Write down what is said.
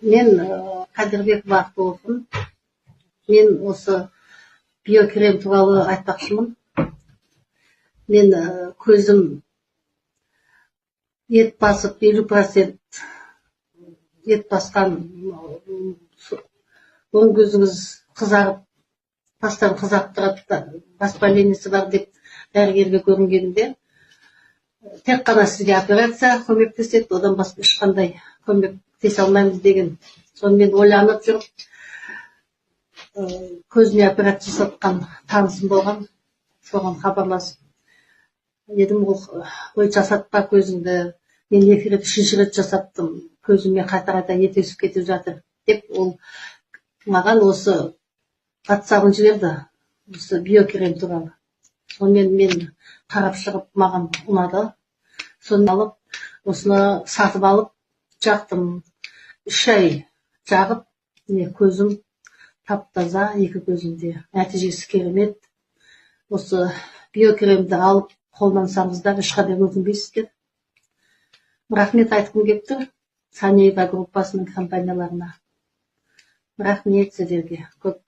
Мен Қадырбек Бақтығұлмын. Мен осы биокрем туралы айтпақшымын. Мен көзім ет басып 50% ет басқан, оң көзіңіз қызарып, бастан қызарып тұрады, воспалениясы бар деп дәрігерге көрінгенде, тек қана сізге операция көмектеседі, одан басқа ешқандай көмектесе алмаймыз деген. Сонымен ойланып жүріп, көзіне операция жасатқан танысым болған, соған хабарласып едім. Ой, жасатпа көзіңді, мен 2 рет 3 рет жасаттым, көзіме қайта ет өсіп кетіп жатыр деп, ол маған осы WhatsApp-ын жіберді, осы биокрем туралы. Сонымен мен қарап шығып, маған ұнады. Соны алып, осыны сатып алып, жақтым. 3 ай жағып, көзім тап-таза, 2 көзімде нәтижесі керемет. Осы биокремді алып қолдансаңыздар, ешқандай өкінбейсіздер. Рахмет айтқым келіп тұр Санеева группасының компанияларына. Рахмет сіздерге көп.